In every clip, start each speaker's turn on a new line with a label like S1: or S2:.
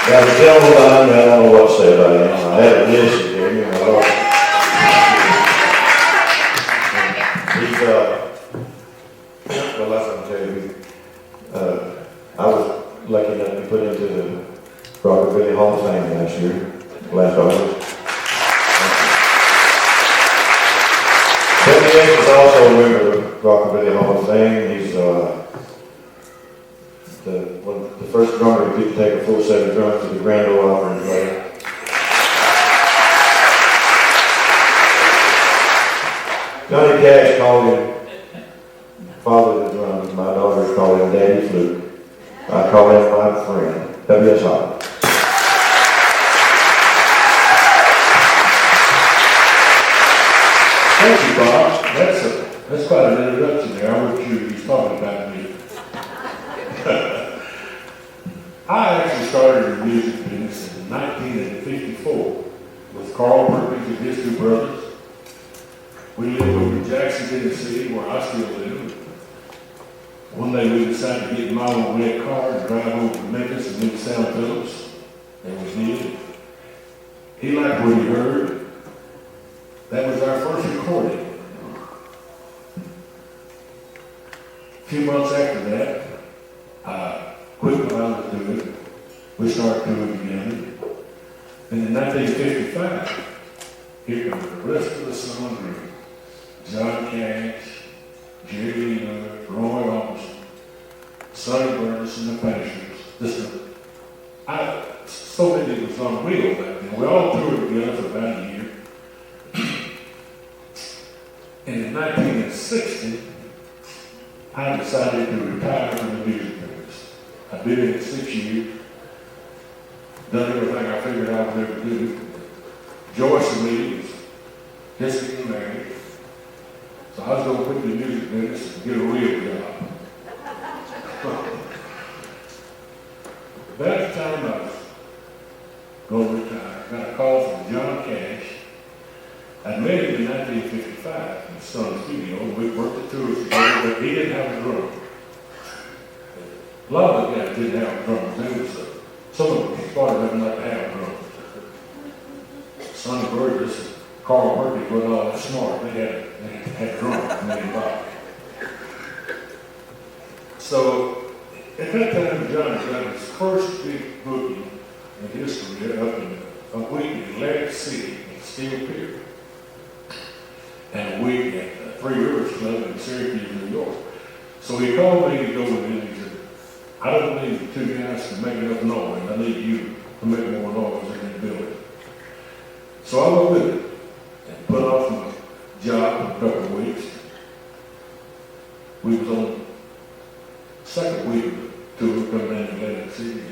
S1: Now, the gentleman behind me, I don't know what to say about him. I had a list of him, and I lost it. Well, that's what I'm telling you. I was lucky enough to be put into the Rockabilly Hall of Fame last August. Benny is also a member of the Rockabilly Hall of Fame. He's the first drummer to take a full set of drums to the Grand Ole Opry player. Johnny Cash called him father of the drums. My daughters call him Daddy Fluke. I call him my friend. W.S. Holland.
S2: Thank you, Bob. That's quite an introduction there. I wasn't sure he was talking about me. I actually started in music business in 1954 with Carl Perkins and his two brothers. We lived over in Jackson, Tennessee, where I still live. One day we decided to get in my own red car and drive over to Memphis and meet Saltillo, and we did. He liked what he heard. That was our first recording. A few months after that, I quit what I was doing. We started doing it again. And in 1955, here comes the rest of the song group. John Cash, Jerry Lee, Roy Austin, Sonny Burns, and the Pastures. So many it was on wheels back then. We all toured together for about a year. And in 1960, I decided to retire from the music business. I've been in it 6 years, done everything I figured I would ever do. Joyce and me was just getting married, so I was going to quit the music business and get a real job. About the time I was going to retire, I got a call from John Cash. I met him in 1955 in the Sun Studio, and we worked the tours together, but he didn't have a drum. A lot of the guys didn't have drums. Some of them started having like to have drums. Sonny Burgess and Carl Perkins wasn't all that smart. They had drums and they bought. So at that time, Johnny got his first big booking in his career up in a week in Atlantic City in Steel Pier. And a week at the Three Rivers Club in Syracuse, New York. So he called me to go with him. He said, I don't need the two guys to make enough noise. I need you to make more noise in the building. So I went with him and put off my job for a couple of weeks. We was on the second week of the tour coming down to Atlantic City.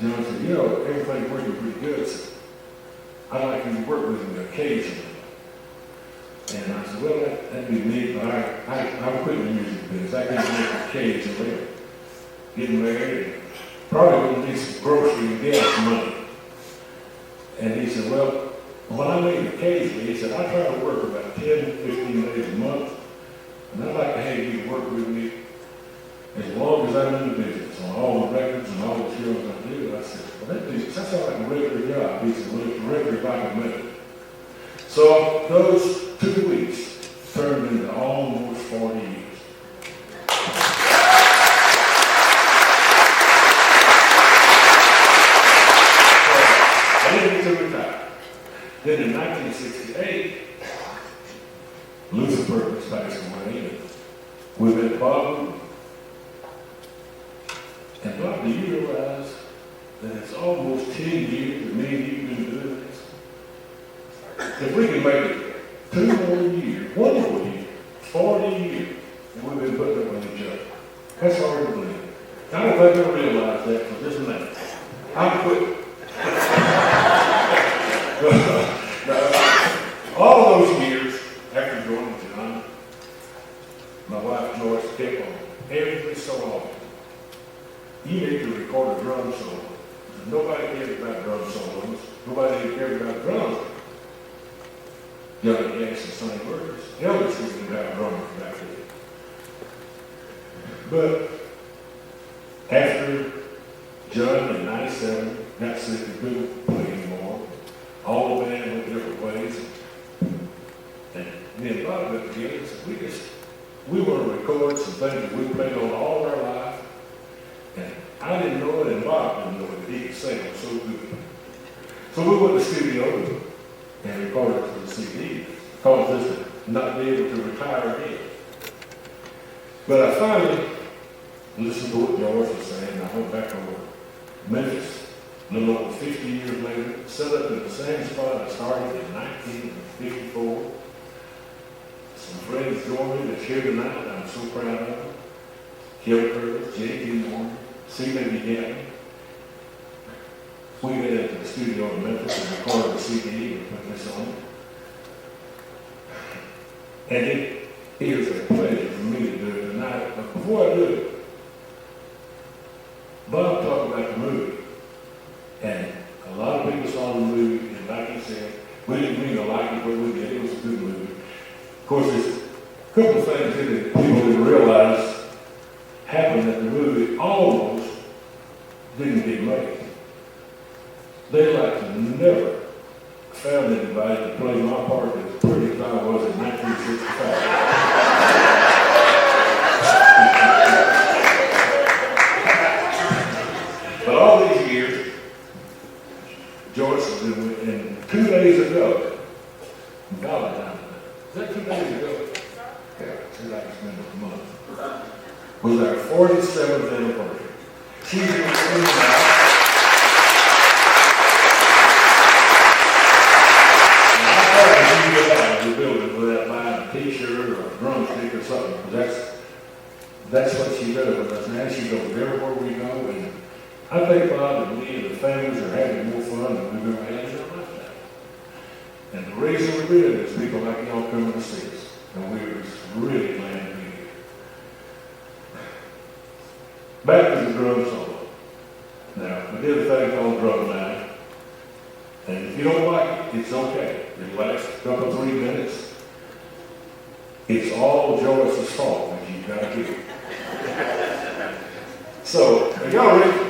S2: John said, everything's working pretty good. So I'd like you to work with me occasionally. And I said, well, that'd be neat, but I'm quitting the music business. I can't make occasionally. Getting married, and probably going to need some grocery and gas money. And he said, well, when I mean occasionally, he said, I try to work about 10 to 15 days a month, and I'd like to have you work with me as long as I'm in the business, on all the records and all the shows I do. I said, well, that sounds like a regular job. He said, well, it's a regular if I can make it. So those 2 weeks turned into almost 40 years. Then in 1968, Luther Perkins passed away, and we met Bob. And Bob, do you realize that it's almost 10 years that me and you have been doing this? If we can make it 2 more years, 1 more year, 40 years, and we've been putting up with each other. That's hard to believe. I don't think they'll realize that for just a minute. I'm quitting. All those years after going to John, my wife Joyce kept on every so often. You need to record a drum solo. Nobody cares about drum solos. Nobody cares about drums. Johnny Cash and Sonny Burns. Elvis didn't have drummers back then. But after John in 97 got sick and couldn't play anymore. All the band went different ways. And me and Bob got together and said, we want to record some things that we played on all our life. And I didn't know it, and Bob didn't know it, he could sing them so good. So we went to the studio and recorded it for the CD, caused us to not be able to retire again. But I finally listened to what George was saying, and I went back over Memphis, a little over 50 years later, set up in the same spot I started in 1954. Some friends joined me that's here tonight, and I'm so proud of them. Carl Perkins, J.P. Moore, C.W. Gavin. We went into the studio in Memphis and recorded the CD and put this on it. And it is a pleasure for me to do it tonight. But before I do it, Bob talked about the movie. And a lot of people saw the movie, and like he said, we didn't mean to like it, but we did. It was a good movie. Of course, there's a couple of things that people didn't realize happened that the movie almost didn't get made. They like to never found anybody to play my part as pretty as I was in 1965. But all these years, Joyce has been with, and 2 days ago, Valentine's Day, is that 2 days ago? Yeah, seems like it's been a month. Was our 47th anniversary. She's been doing that. The building without buying a t-shirt or a drumstick or something. That's what she does with us now. She goes everywhere we go, and I think Bob and me and the families are having more fun than we've ever had in our lifetime. And the reason we're doing it is people like y'all coming to see us, and we're really glad to be here. Back to the drum solo. Now, we did a thing called drum line, and if you don't like it, it's okay. It lasts a couple, 3 minutes. It's all Joyce's fault, as you got to hear. So, are y'all ready?